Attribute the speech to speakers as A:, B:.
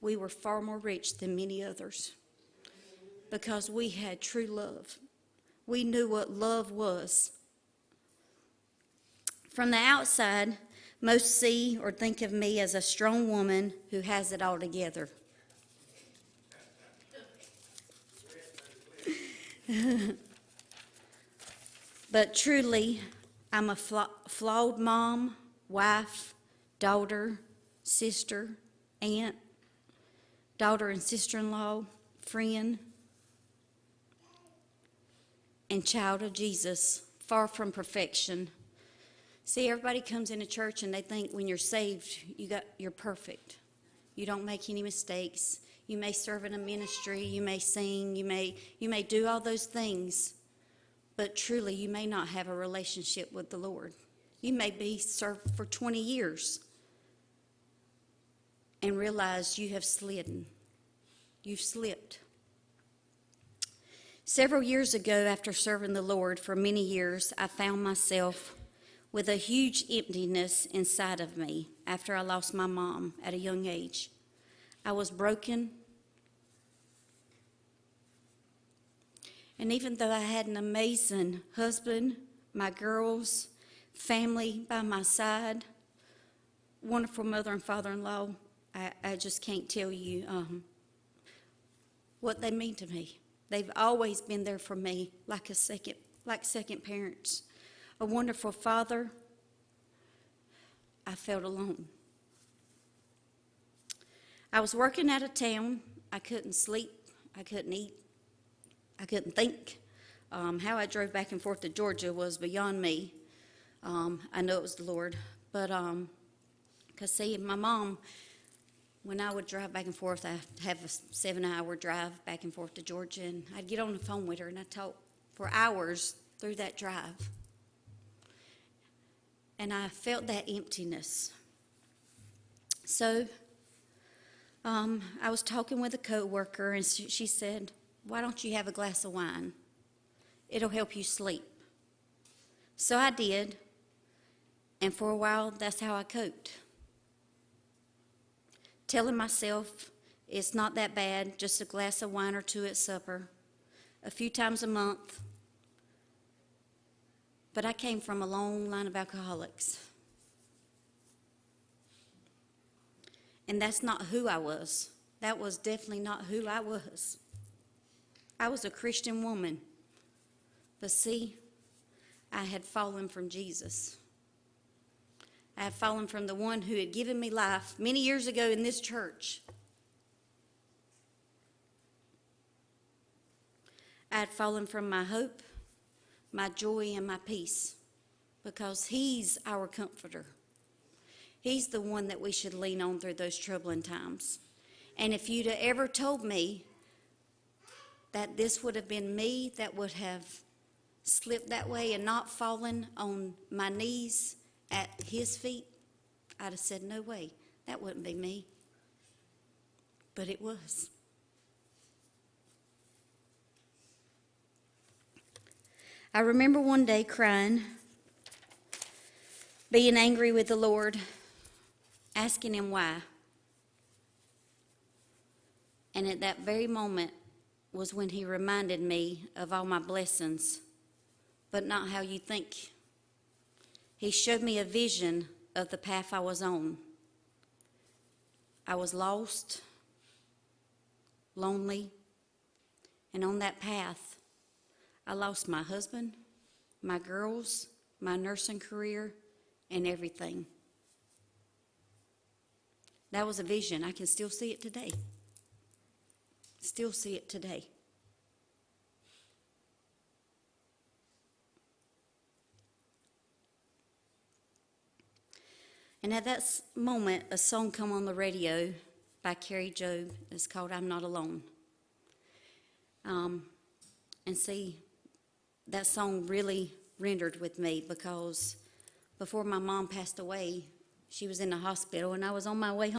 A: we were far more rich than many others because we had true love. We knew what love was. From the outside, most see or think of me as a strong woman who has it all together. But truly, I'm a flawed mom, wife, daughter, sister, aunt, daughter and sister-in-law, friend, and child of Jesus, far from perfection. See, everybody comes into church and they think when you're saved, you're perfect. You don't make any mistakes. You may serve in a ministry, you may sing, you may do all those things, but truly you may not have a relationship with the Lord. You may be served for 20 years and realize you have slidden. You've slipped. Several years ago, after serving the Lord for many years, I found myself with a huge emptiness inside of me after I lost my mom at a young age. I was broken. And even though I had an amazing husband, my girls, family by my side, wonderful mother and father-in-law, I just can't tell you what they mean to me. They've always been there for me like second parents. A wonderful father. I felt alone. I was working out of town. I couldn't sleep. I couldn't eat. I couldn't think. How I drove back and forth to Georgia was beyond me. I know it was the Lord. But, because see, my mom, when I would drive back and forth, I'd have a 7-hour drive back and forth to Georgia, and I'd get on the phone with her, and I'd talk for hours through that drive. And I felt that emptiness. So I was talking with a coworker, and she said, "Why don't you have a glass of wine? It'll help you sleep." So I did, and for a while, that's how I coped. Telling myself it's not that bad, just a glass of wine or two at supper, a few times a month. But I came from a long line of alcoholics. And that's not who I was. That was definitely not who I was. I was a Christian woman. But see, I had fallen from Jesus. I had fallen from the one who had given me life many years ago in this church. I had fallen from my hope, my joy, and my peace, because He's our comforter. He's the one that we should lean on through those troubling times. And if you'd have ever told me that this would have been me that would have slipped that way and not fallen on my knees at His feet, I'd have said, no way, that wouldn't be me. But it was. I remember one day crying, being angry with the Lord, asking Him why. And at that very moment was when He reminded me of all my blessings, but not how you think. He showed me a vision of the path I was on. I was lost, lonely, and on that path, I lost my husband, my girls, my nursing career, and everything. That was a vision. I can still see it today. Still see it today. And at that moment, a song come on the radio by Carrie Job. It's called "I'm Not Alone." And see, that song really rendered with me because before my mom passed away, she was in the hospital, and I was on my way home.